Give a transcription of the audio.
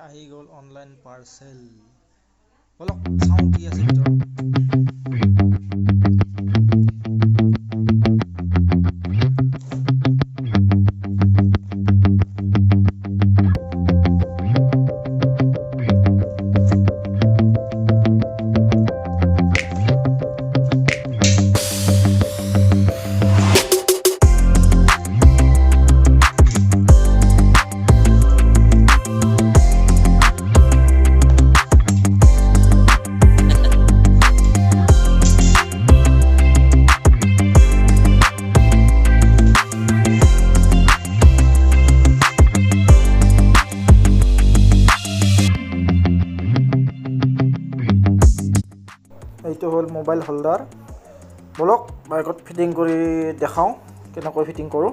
আহি গ'ল online parcel বলক চাওঁ কি আছে ভিতৰত এইটো হ'ল মোবাইল হোল্ডাৰ বলক বাইকত ফিটিং কৰি দেখাওঁ কেনেকৈ ফিটিং কৰোঁ